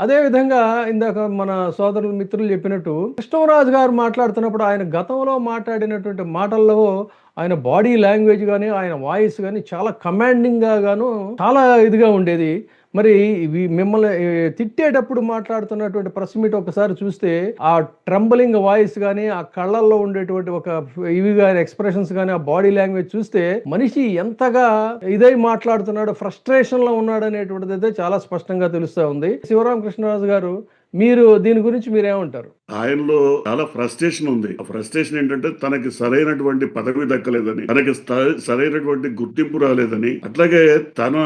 అదేవిధంగా ఇందాక మన సోదరులు మిత్రులు చెప్పినట్టు కృష్ణరాజు గారు మాట్లాడుతున్నప్పుడు ఆయన గతంలో మాట్లాడినటువంటి మాటల్లో ఆయన బాడీ లాంగ్వేజ్ కానీ ఆయన వాయిస్ కానీ చాలా కమాండింగ్గా గాను చాలా ఇదిగా ఉండేది. మరి ఇవి మిమ్మల్ని తిట్టేటప్పుడు మాట్లాడుతున్నటువంటి ప్రెస్ మీట్ ఒకసారి చూస్తే ఆ ట్రంబలింగ్ వాయిస్ కానీ ఆ కళ్ళల్లో ఉండేటువంటి ఒక ఇవి కానీ ఎక్స్ప్రెషన్స్ కానీ ఆ బాడీ లాంగ్వేజ్ చూస్తే మనిషి ఎంతగా ఇదై మాట్లాడుతున్నాడు, ఫ్రస్ట్రేషన్ లో ఉన్నాడు అనేటువంటిది అయితే చాలా స్పష్టంగా తెలుస్తా ఉంది. శివరామకృష్ణరాజు గారు, మీరు దీని గురించి మీరేమంటారు? ఆయనలో చాలా ఫ్రస్ట్రేషన్ ఉంది. ఆ ఫ్రస్ట్రేషన్ ఏంటంటే తనకి సరైనటువంటి పదవి దక్కలేదని, తనకి సరైనటువంటి గుర్తింపు రాలేదని, అట్లాగే తన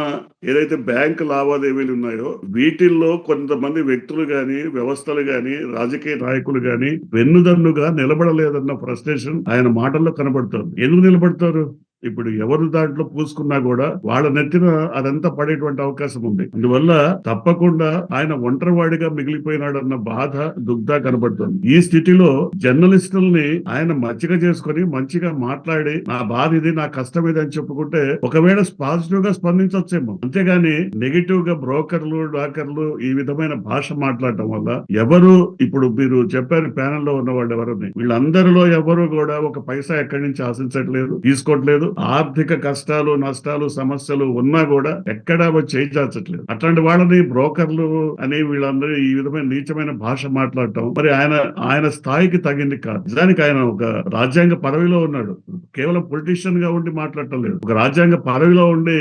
ఏదైతే బ్యాంక్ లావాదేవీలు ఉన్నాయో వీటిల్లో కొంతమంది వ్యక్తులు గాని, వ్యవస్థలు గాని, రాజకీయ నాయకులు గాని వెన్నుదన్నుగా నిలబడలేదన్న ఫ్రస్ట్రేషన్ ఆయన మాటల్లో కనబడుతుంది. ఎందుకు నిలబడతారు? ఇప్పుడు ఎవరు దాంట్లో పూసుకున్నా కూడా వాళ్ళ నెత్తిన అదంతా పడేటువంటి అవకాశం ఉంది. అందువల్ల తప్పకుండా ఆయన ఒంటరివాడిగా మిగిలిపోయినాడన్న బాధ దుగ్ధ కనబడుతుంది. ఈ స్థితిలో జర్నలిస్టుల్ని ఆయన మచ్చిక చేసుకుని మంచిగా మాట్లాడి నా బాధ ఇది, నా కష్టం ఇది అని చెప్పుకుంటే ఒకవేళ పాజిటివ్ గా స్పందించవచ్చేమో. అంతేగాని నెగిటివ్ గా బ్రోకర్లు, డాకర్లు ఈ విధమైన భాష మాట్లాడటం వల్ల ఎవరు, ఇప్పుడు మీరు చెప్పారు ప్యానెల్లో ఉన్న వాళ్ళు ఎవరని, వీళ్ళందరిలో ఎవరు కూడా ఒక పైసా ఎక్కడి నుంచి ఆశించట్లేదు, తీసుకోవట్లేదు. ఆర్థిక కష్టాలు, నష్టాలు, సమస్యలు ఉన్నా కూడా ఎక్కడా చేయించట్లేదు. అట్లాంటి వాళ్ళని బ్రోకర్లు అని వీళ్ళందరూ ఈ విధమైన నీచమైన భాష మాట్లాడటం మరి ఆయన స్థాయికి తగింది కాదు. నిజానికి ఆయన ఒక రాజ్యాంగ పదవిలో ఉన్నాడు, కేవలం పొలిటీషియన్ గా ఉండి మాట్లాడటం లేదు, ఒక రాజ్యాంగ పదవిలో ఉండి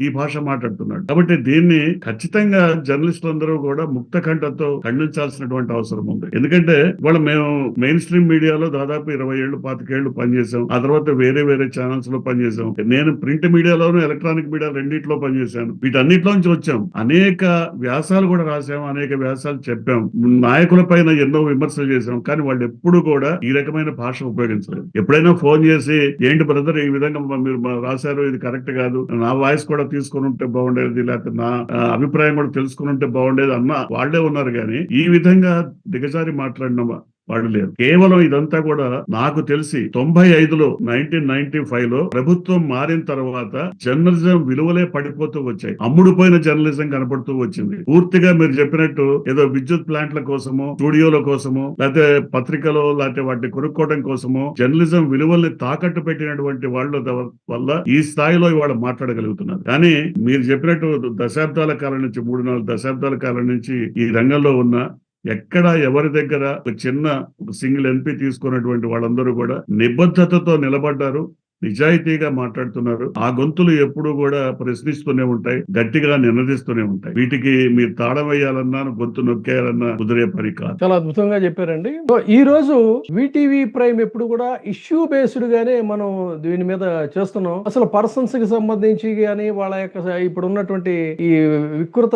ఈ భాష మాట్లాడుతున్నాడు. కాబట్టి దీన్ని ఖచ్చితంగా జర్నలిస్టులందరూ కూడా ముక్త కంఠంతో ఖండించాల్సినటువంటి అవసరం ఉంది. ఎందుకంటే ఇవాళ మేము మెయిన్ స్ట్రీమ్ మీడియాలో దాదాపు 20 ఏళ్ళు 25 ఏళ్ళు పనిచేసాం. ఆ తర్వాత వేరే వేరే ఛానల్స్ లో పనిచేసాం. నేను ప్రింట్ మీడియాలోను, ఎలక్ట్రానిక్ మీడియా రెండింటిలో పనిచేశాను. వీటన్నిటిలో నుంచి వచ్చాం. అనేక వ్యాసాలు కూడా రాసాం, అనేక వ్యాసాలు చెప్పాం, నాయకుల పైన ఎన్నో విమర్శలు చేశాం. కానీ వాళ్ళు ఎప్పుడు కూడా ఈ రకమైన భాష ఉపయోగించలేదు. ఎప్పుడైనా ఫోన్ చేసి ఏంటి బ్రదర్ ఈ విధంగా మీరు రాశారు, ఇది కరెక్ట్ కాదు, నా వాయిస్ కూడా తీసుకుని ఉంటే బాగుండేది, లేకపోతే నా అభిప్రాయం కూడా తెలుసుకుని ఉంటే బాగుండేది అన్న వాళ్లే ఉన్నారు. కానీ ఈ విధంగా దిగజారి మాట్లాడిన వాళ్ళు లేరు. కేవలం ఇదంతా కూడా నాకు తెలిసి 95లో 1995లో ప్రభుత్వం మారిన తర్వాత జర్నలిజం విలువలే పడిపోతూ వచ్చాయి. అమ్ముడుపోయిన జర్నలిజం కనపడుతూ వచ్చింది. పూర్తిగా మీరు చెప్పినట్టు ఏదో విద్యుత్ ప్లాంట్ల కోసమో, స్టూడియోల కోసమో, లేకపోతే పత్రికలో లేకపోతే వాటిని కొనుక్కోవడం కోసమో జర్నలిజం విలువల్ని తాకట్టు పెట్టినటువంటి వాళ్ళ వల్ల ఈ స్థాయిలో ఇవాళ మాట్లాడగలుగుతున్నారు. కానీ మీరు చెప్పినట్టు దశాబ్దాల కాలం నుంచి 3-4 దశాబ్దాల కాలం నుంచి ఈ రంగంలో ఉన్న ఎక్కడ ఎవరి దగ్గర ఒక చిన్న సింగిల్ ఎంపీ తీసుకున్నటువంటి వాళ్ళందరూ కూడా నిబద్ధతతో నిలబడ్డారు, నిజాయితీగా మాట్లాడుతున్నారు. ఆ గొంతులు ఎప్పుడు కూడా ప్రశ్నిస్తూనే ఉంటాయి, గట్టిగా నినదిస్తూనే ఉంటాయి. వీటికి మీరు తాళం వేయాలన్నా, గొంతు నొక్కేయాలన్నా కుదిరే పని కాదు. చాలా అద్భుతంగా చెప్పారండి. ఈ రోజు వీటీవీ ప్రైమ్ ఎప్పుడు కూడా ఇష్యూ బేస్డ్ గానే మనం దీని మీద చేస్తున్నాం. అసలు పర్సన్స్ కి సంబంధించి కానీ వాళ్ళ యొక్క ఇప్పుడు ఉన్నటువంటి ఈ వికృత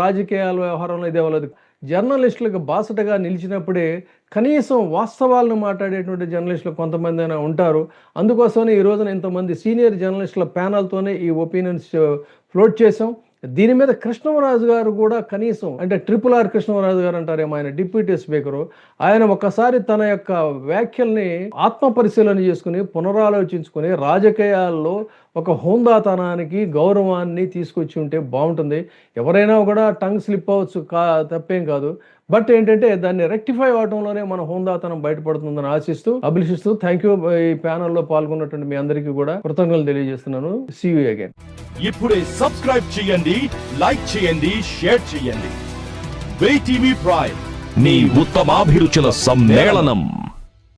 రాజకీయాల వ్యవహారంలో ఇదే వాళ్ళది జర్నలిస్టులకు బాసటగా నిలిచినప్పుడే కనీసం వాస్తవాలను మాట్లాడేటువంటి జర్నలిస్టులు కొంతమంది అయినా ఉంటారు. అందుకోసమే ఈ రోజున ఇంతమంది సీనియర్ జర్నలిస్టుల ప్యానల్తోనే ఈ ఒపీనియన్స్ ఫ్లోట్ చేసాం. దీని మీద కృష్ణరాజు గారు కూడా కనీసం అంటే RRR కృష్ణరాజు గారు అంటారేమో, ఆయన డిప్యూటీ స్పీకరు, ఆయన ఒకసారి తన యొక్క వ్యాఖ్యల్ని ఆత్మ పరిశీలన చేసుకుని పునరాలోచించుకుని రాజకీయాల్లో ఒక హోందాతనానికి గౌరవాన్ని తీసుకొచ్చి ఉంటే బాగుంటుంది. ఎవరైనా కూడా టంగ్ స్లిప్ అవ్వచ్చు, తప్పేం కాదు. బట్ ఏంటంటే దాన్ని రెక్టిఫై అవడంలోనే మన హోందాతనం బయటపడుతుందని ఆశిస్తూ అభిలషిస్తూ థ్యాంక్ యూ. ఈ ప్యానల్లో పాల్గొన్నటువంటి మీ అందరికీ కూడా కృతజ్ఞతలు తెలియజేస్తున్నాను. See you again. ఇప్పుడే సబ్స్క్రైబ్ చేయండి, లైక్ చేయండి, షేర్ చేయండి. VTV ప్రైమ్, మీ ఉత్తమాభిరుచుల సమ్మేళనం.